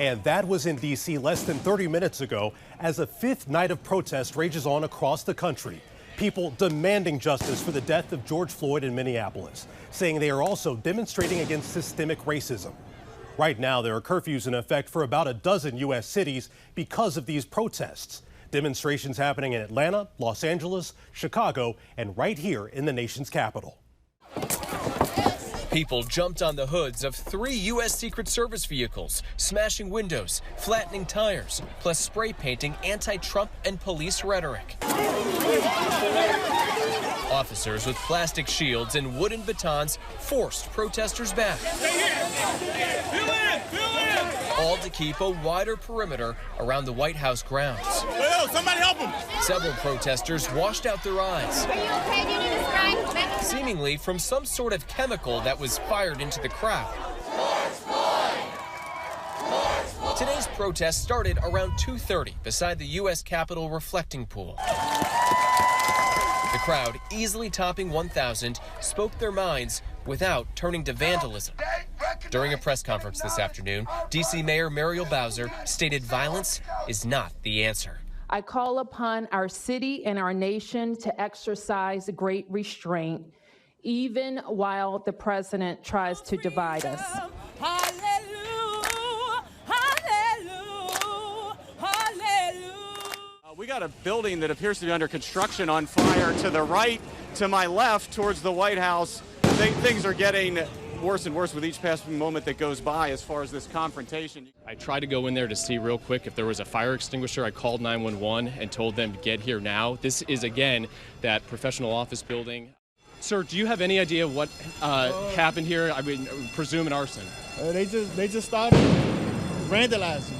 And that was in D.C. less than 30 minutes ago as a fifth night of protest rages on across the country. People demanding justice for the death of George Floyd in Minneapolis, saying they are also demonstrating against systemic racism. Right now, there are curfews in effect for about a dozen U.S. cities because of these protests. Demonstrations happening in Atlanta, Los Angeles, Chicago, and right here in the nation's capital. People jumped on the hoods of 3 U.S. Secret Service vehicles, smashing windows, flattening tires, plus spray painting anti-Trump and police rhetoric. Officers with plastic shields and wooden batons forced protesters back. All to keep a wider perimeter around the White House grounds. Somebody help him! Several protesters washed out their eyes. Are you okay? Do you need a spray? Seemingly from some sort of chemical that was fired into the crowd. Today's protest started around 2:30 beside the U.S. Capitol reflecting pool. The crowd, easily topping 1,000, spoke their minds without turning to vandalism. During a press conference this afternoon, D.C. Mayor Muriel Bowser stated violence is not the answer. I call upon our city and our nation to exercise great restraint, even while the president tries to divide us. We got a building that appears to be under construction on fire to the right, to my left, towards the White House. Things are getting worse and worse with each passing moment that goes by as far as this confrontation. I tried to go in there to see real quick if there was a fire extinguisher. I called 911 and told them to get here now. This is, again, that professional office building. Sir, do you have any idea what happened here? I mean, presume an arson. They just started vandalizing.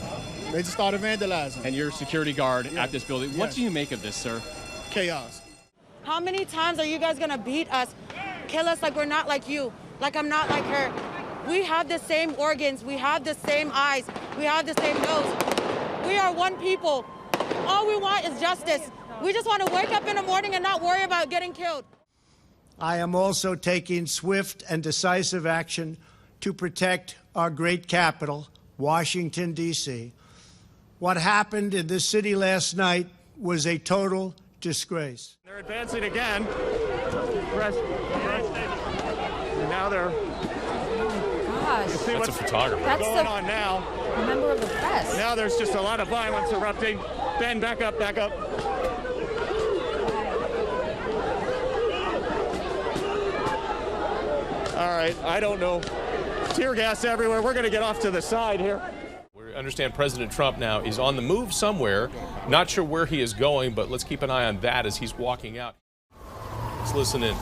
And you're a security guard at this building. What do you make of this, sir? Chaos. How many times are you guys gonna beat us, kill us like we're not like you, like I'm not like her? We have the same organs, we have the same eyes, we have the same nose. We are one people. All we want is justice. We just want to wake up in the morning and not worry about getting killed. I am also taking swift and decisive action to protect our great capital, Washington, D.C. What happened in this city last night was a total disgrace. They're advancing again. And now they're... Gosh. See That's a photographer. That's going on now. A member of the press. Now there's just a lot of violence erupting. Ben, back up, back up. All right, I don't know. Tear gas everywhere. We're going to get off to the side here. We understand President Trump now is on the move somewhere. Not sure where he is going, but let's keep an eye on that as he's walking out. Let's listen in.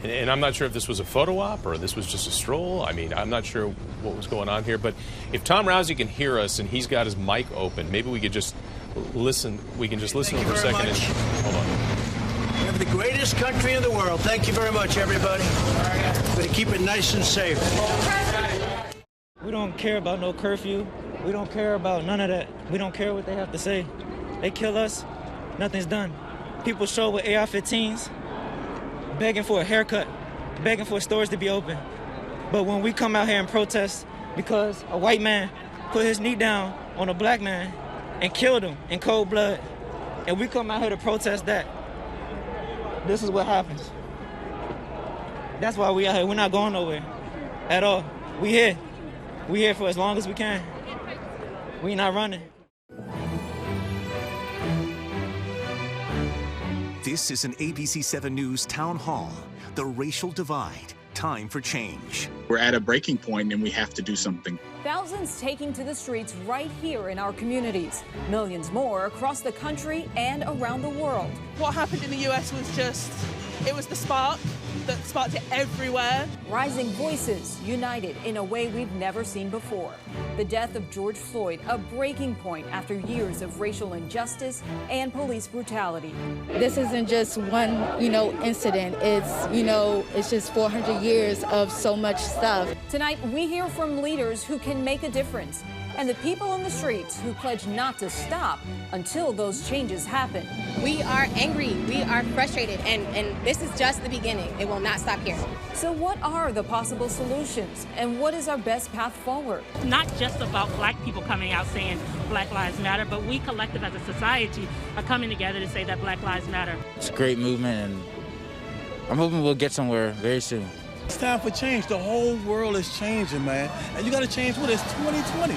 And I'm not sure if this was a photo op or this was just a stroll. I mean, I'm not sure what was going on here. But if Tom Rousey can hear us and he's got his mic open, maybe we could just listen. We can just listen for a second. Hold on. We have the greatest country in the world. Thank you very much, everybody. We're going to keep it nice and safe. We don't care about no curfew. We don't care about none of that. We don't care what they have to say. They kill us, nothing's done. People show with AR-15s, begging for a haircut, begging for stores to be open. But when we come out here and protest because a white man put his knee down on a black man and killed him in cold blood, and we come out here to protest that, this is what happens. That's why we out here. We're not going nowhere at all. We here. We here for as long as we can. We not running. This is an ABC7 News Town Hall. The racial divide. Time for change. We're at a breaking point and we have to do something. Thousands taking to the streets right here in our communities. Millions more across the country and around the world. What happened in the U.S. was just, it was the spark. that sparked it everywhere. Rising voices united in a way we've never seen before. The death of George Floyd, a breaking point after years of racial injustice and police brutality. This isn't just one, incident. It's just 400 years of so much stuff. Tonight, we hear from leaders who can make a difference and the people on the streets who pledge not to stop until those changes happen. We are angry, we are frustrated, and this is just the beginning. It will not stop here. So what are the possible solutions, and what is our best path forward? Not just about black people coming out saying Black Lives Matter, but we collective as a society are coming together to say that Black Lives Matter. It's a great movement, and I'm hoping we'll get somewhere very soon. It's time for change. The whole world is changing, man. And you got to change with us. 2020.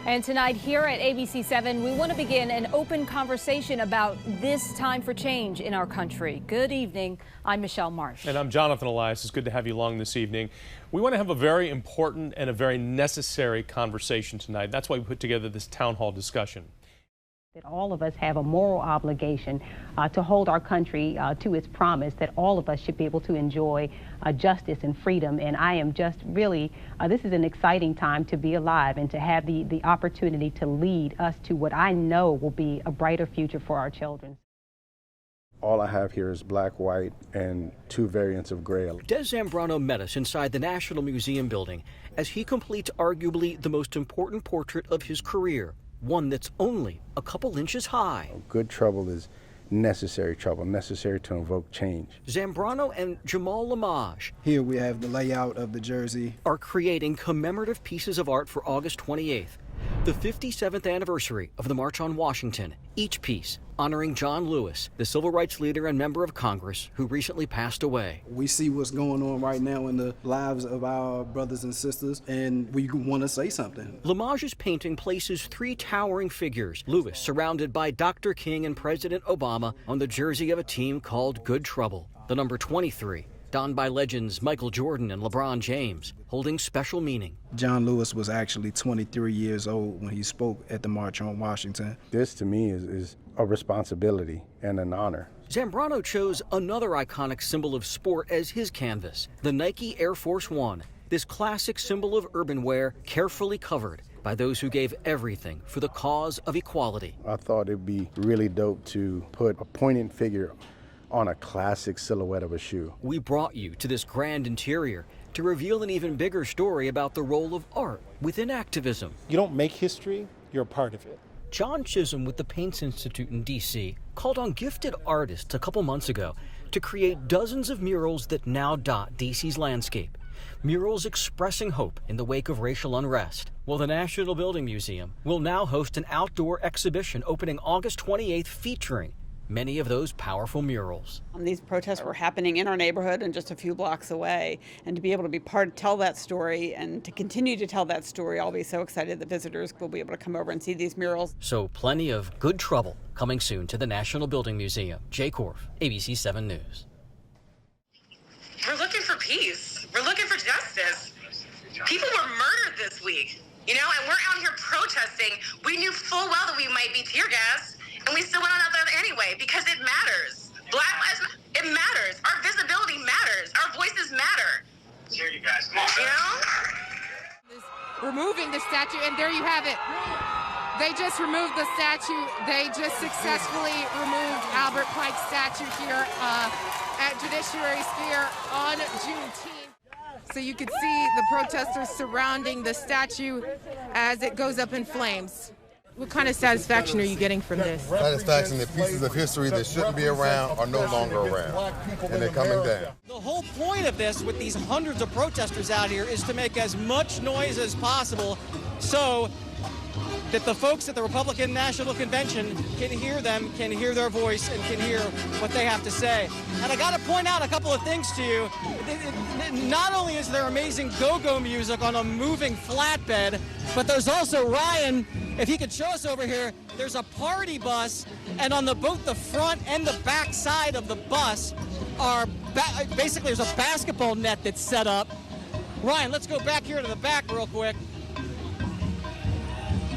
And tonight here at ABC7, we want to begin an open conversation about this time for change in our country. Good evening. I'm Michelle Marsh. And I'm Jonathan Elias. It's good to have you along this evening. We want to have a very important and a very necessary conversation tonight. That's why we put together this town hall discussion. That all of us have a moral obligation to hold our country to its promise that all of us should be able to enjoy justice and freedom. And I am just really, this is an exciting time to be alive and to have the opportunity to lead us to what I know will be a brighter future for our children. All I have here is black, white, and two variants of gray. Des Zambrano met us inside the National Museum building as he completes arguably the most important portrait of his career. One that's only a couple inches high. Good trouble is necessary trouble, necessary to invoke change. Zambrano and Jamal Lamage. Here we have the layout of the jersey. Are creating commemorative pieces of art for August 28th, the 57th anniversary of the March on Washington. Each piece honoring John Lewis, the civil rights leader and member of Congress who recently passed away. We see what's going on right now in the lives of our brothers and sisters, and we want to say something. Lamage's painting places three towering figures, Lewis surrounded by Dr. King and President Obama on the jersey of a team called Good Trouble. The number 23, donned by legends Michael Jordan and LeBron James, holding special meaning. John Lewis was actually 23 years old when he spoke at the March on Washington. This to me is a responsibility and an honor. Zambrano chose another iconic symbol of sport as his canvas, the Nike Air Force One, this classic symbol of urban wear carefully covered by those who gave everything for the cause of equality. I thought it'd be really dope to put a poignant figure on a classic silhouette of a shoe. We brought you to this grand interior to reveal an even bigger story about the role of art within activism. You don't make history, you're a part of it. John Chisholm with the Paints Institute in D.C. called on gifted artists a couple months ago to create dozens of murals that now dot D.C.'s landscape. Murals expressing hope in the wake of racial unrest. Well, the National Building Museum will now host an outdoor exhibition opening August 28th featuring many of those powerful murals. These protests were happening in our neighborhood and just a few blocks away. And to be able to be tell that story and to continue to tell that story, I'll be so excited that visitors will be able to come over and see these murals. So plenty of good trouble coming soon to the National Building Museum. Jay Korf, ABC7 News. We're looking for peace. We're looking for justice. People were murdered this week, and we're out here protesting. We knew full well that we might be tear gassed. And we still went on out there anyway because it matters. Black lives matter. It matters. Our visibility matters. Our voices matter. Let's hear you guys. Removing the statue, and there you have it. They just removed the statue. They just successfully removed Albert Pike's statue here at Judiciary Square on Juneteenth. So you could see the protesters surrounding the statue as it goes up in flames. What kind of satisfaction are you getting from this? Satisfaction that pieces of history that shouldn't be around are no longer around, and they're coming down. The whole point of this, with these hundreds of protesters out here, is to make as much noise as possible so that the folks at the Republican National Convention can hear them, can hear their voice, and can hear what they have to say. And I got to point out a couple of things to you. Not only is there amazing go-go music on a moving flatbed, but there's also, Ryan, if he could show us over here, there's a party bus, and on both the front and the back side of the bus are basically there's a basketball net that's set up. Ryan, let's go back here to the back real quick.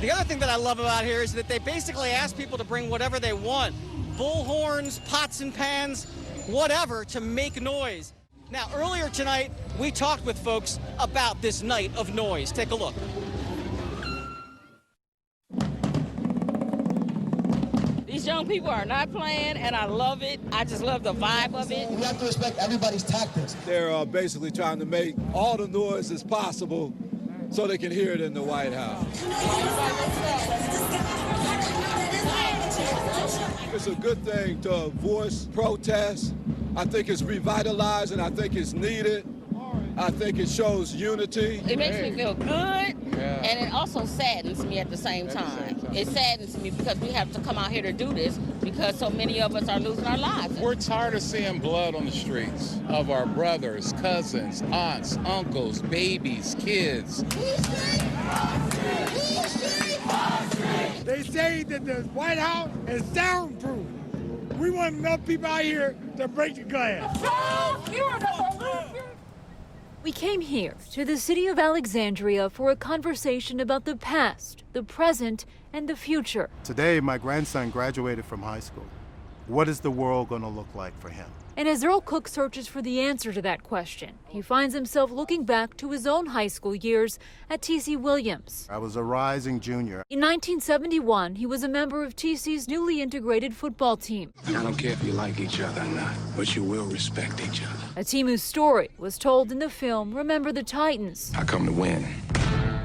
The other thing that I love about here is that they basically ask people to bring whatever they want. Bullhorns, pots and pans, whatever to make noise. Now, earlier tonight, we talked with folks about this night of noise. Take a look. These young people are not playing, and I love it. I just love the vibe of it. We have to respect everybody's tactics. They're basically trying to make all the noise as possible so they can hear it in the White House. It's a good thing to voice protest. I think it's revitalized, and I think it's needed. I think it shows unity. It makes me feel good, and it also saddens me at the same time. It saddens me because we have to come out here to do this because so many of us are losing our lives. We're tired of seeing blood on the streets of our brothers, cousins, aunts, uncles, babies, kids. They say that the White House is soundproof. We want enough people out here to break the glass. We came here to the city of Alexandria for a conversation about the past, the present, and the future. Today, my grandson graduated from high school. What is the world going to look like for him? And as Earl Cook searches for the answer to that question, he finds himself looking back to his own high school years at T.C. Williams. I was a rising junior. In 1971, he was a member of TC's newly integrated football team. I don't care if you like each other or not, but you will respect each other. A team whose story was told in the film Remember the Titans. I come to win.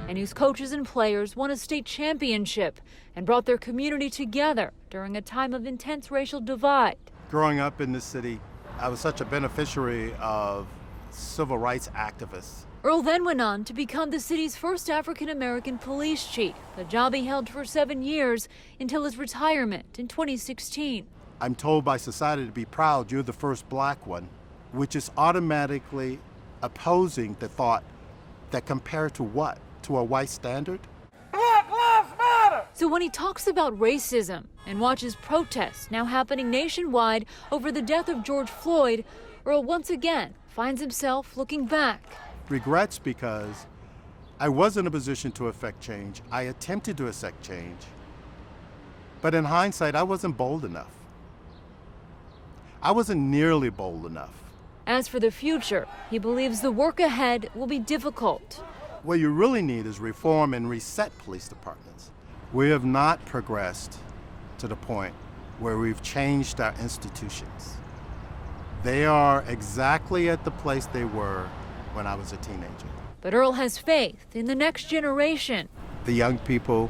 And whose coaches and players won a state championship and brought their community together during a time of intense racial divide. Growing up in this city, I was such a beneficiary of civil rights activists. Earl then went on to become the city's first African-American police chief, a job he held for 7 years until his retirement in 2016. I'm told by society to be proud you're the first black one, which is automatically opposing the thought that compared to what? To a white standard? Black Lives Matter! So when he talks about racism and watches protests now happening nationwide over the death of George Floyd, Earl once again finds himself looking back. Regrets because I was in a position to affect change. I attempted to affect change. But in hindsight, I wasn't bold enough. I wasn't nearly bold enough. As for the future, he believes the work ahead will be difficult. What you really need is reform and reset police departments. We have not progressed to the point where we've changed our institutions. They are exactly at the place they were when I was a teenager. But Earl has faith in the next generation. The young people,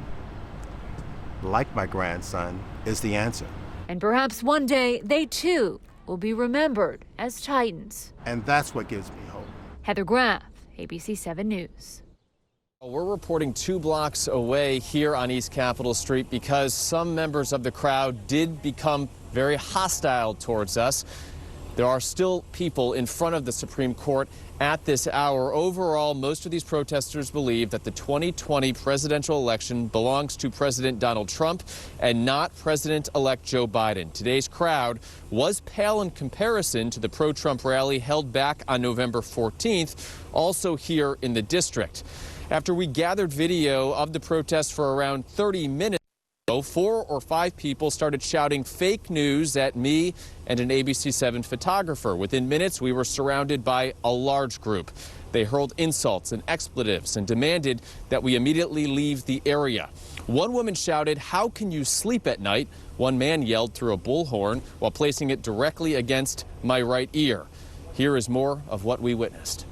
like my grandson, is the answer. And perhaps one day they too will be remembered as Titans. And that's what gives me hope. Heather Graff, ABC7 News. We're reporting 2 blocks away here on East Capitol Street because some members of the crowd did become very hostile towards us. There are still people in front of the Supreme Court at this hour. Overall, most of these protesters believe that the 2020 presidential election belongs to President Donald Trump and not President-elect Joe Biden. Today's crowd was pale in comparison to the pro-Trump rally held back on November 14th, also here in the district. After we gathered video of the protest for around 30 minutes, 4 or 5 people started shouting fake news at me and an ABC7 photographer. Within minutes, we were surrounded by a large group. They hurled insults and expletives and demanded that we immediately leave the area. One woman shouted, "How can you sleep at night?" One man yelled through a bullhorn while placing it directly against my right ear. Here is more of what we witnessed.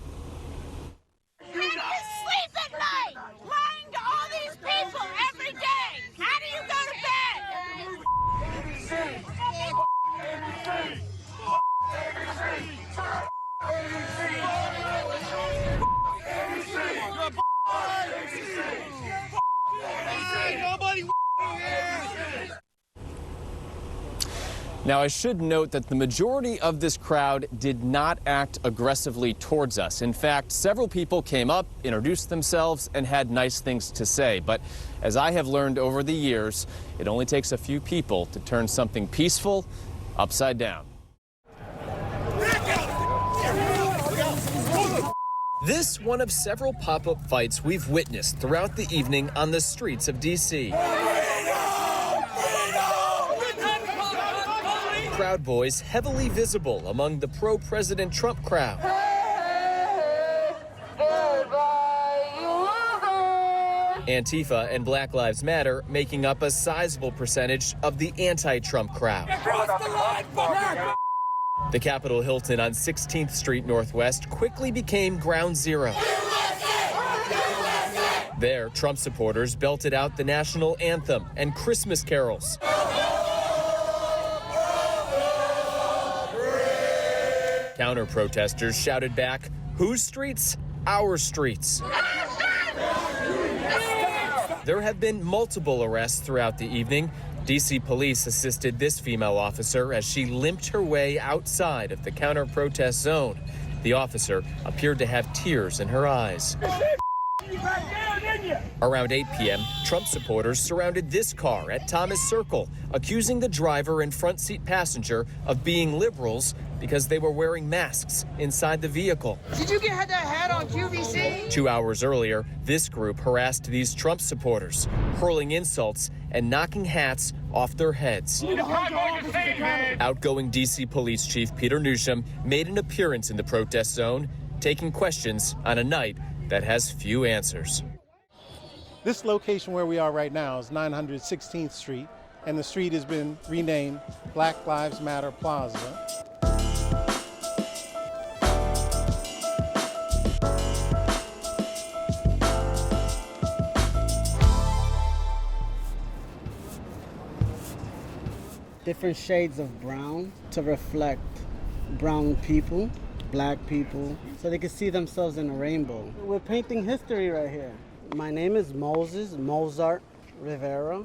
Now, I should note that the majority of this crowd did not act aggressively towards us. In fact, several people came up, introduced themselves, and had nice things to say. But as I have learned over the years, it only takes a few people to turn something peaceful upside down. This one of several pop-up fights we've witnessed throughout the evening on the streets of D.C. Proud Boys heavily visible among the pro-President Trump crowd. Antifa and Black Lives Matter making up a sizable percentage of the anti-Trump crowd. The Capitol Hilton on 16th Street Northwest quickly became ground zero. There, Trump supporters belted out the national anthem and Christmas carols. Counter-protesters shouted back, "Whose streets? Our streets." There have been multiple arrests throughout the evening. D.C. police assisted this female officer as she limped her way outside of the counter-protest zone. The officer appeared to have tears in her eyes. Around 8 p.m., Trump supporters surrounded this car at Thomas Circle, accusing the driver and front seat passenger of being liberals because they were wearing masks inside the vehicle. Did you get that hat on QVC? 2 hours earlier, this group harassed these Trump supporters, hurling insults and knocking hats off their heads. Outgoing D.C. Police Chief Peter Newsham made an appearance in the protest zone, taking questions on a night that has few answers. This location where we are right now is 916th Street, and the street has been renamed Black Lives Matter Plaza. Different shades of brown to reflect brown people, black people, so they can see themselves in a rainbow. We're painting history right here. My name is Moses Mozart Rivera,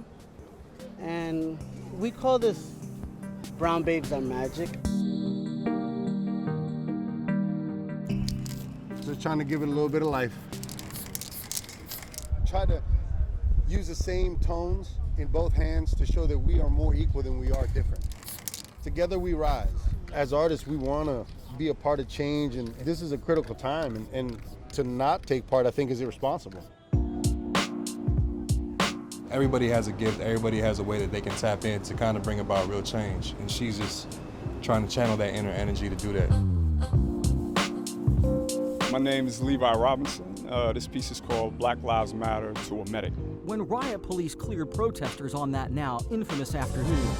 and we call this Brown Babes Are Magic. Just trying to give it a little bit of life. Try to use the same tones in both hands to show that we are more equal than we are different. Together we rise. As artists, we want to be a part of change, and this is a critical time, and to not take part, I think, is irresponsible. Everybody has a gift, everybody has a way that they can tap in to kind of bring about real change, and she's just trying to channel that inner energy to do that. My name is Levi Robinson. This piece is called Black Lives Matter to a Medic. When riot police cleared protesters on that now infamous afternoon,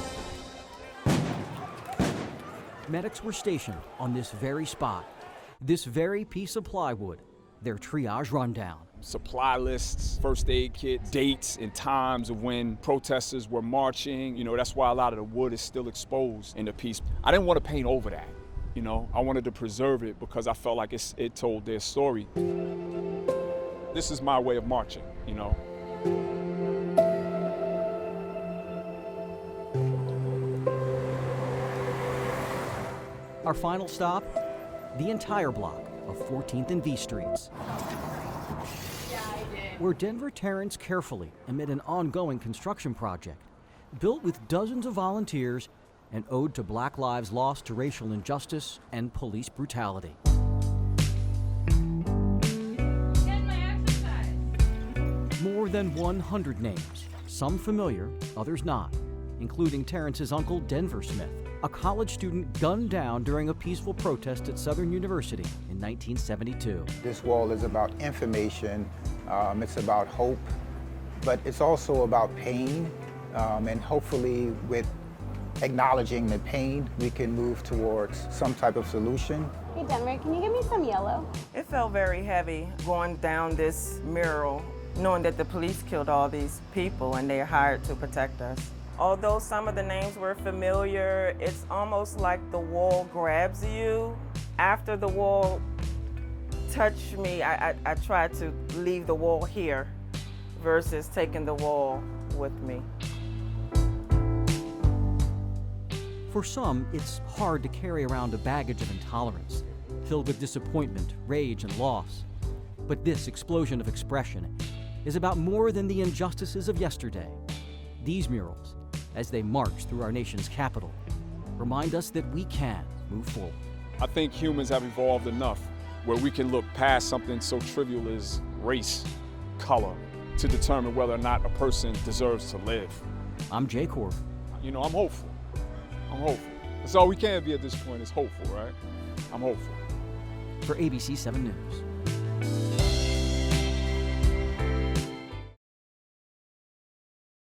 medics were stationed on this very spot, this very piece of plywood, their triage rundown. Supply lists, first aid kits, dates and times of when protesters were marching. You know, that's why a lot of the wood is still exposed in the piece. I didn't want to paint over that. You know, I wanted to preserve it because I felt like it told their story. This is my way of marching, you know. Our final stop, the entire block of 14th and V Streets, where Denver Terrence carefully, amid an ongoing construction project, built with dozens of volunteers, an ode to Black lives lost to racial injustice and police brutality. More than 100 names, some familiar, others not, including Terrence's uncle, Denver Smith, a college student gunned down during a peaceful protest at Southern University in 1972. This wall is about information, it's about hope, but it's also about pain, and hopefully with acknowledging the pain, we can move towards some type of solution. Hey Denver, can you give me some yellow? It felt very heavy going down this mural, knowing that the police killed all these people and they're hired to protect us. Although some of the names were familiar, it's almost like the wall grabs you. After the wall touched me, I tried to leave the wall here versus taking the wall with me. For some, it's hard to carry around a baggage of intolerance, filled with disappointment, rage, and loss. But this explosion of expression is about more than the injustices of yesterday. These murals, as they march through our nation's capital, remind us that we can move forward. I think humans have evolved enough where we can look past something so trivial as race, color, to determine whether or not a person deserves to live. I'm Jay Corv. You know, I'm hopeful. I'm hopeful. That's all we can be at this point, is hopeful, right? I'm hopeful. For ABC7 News.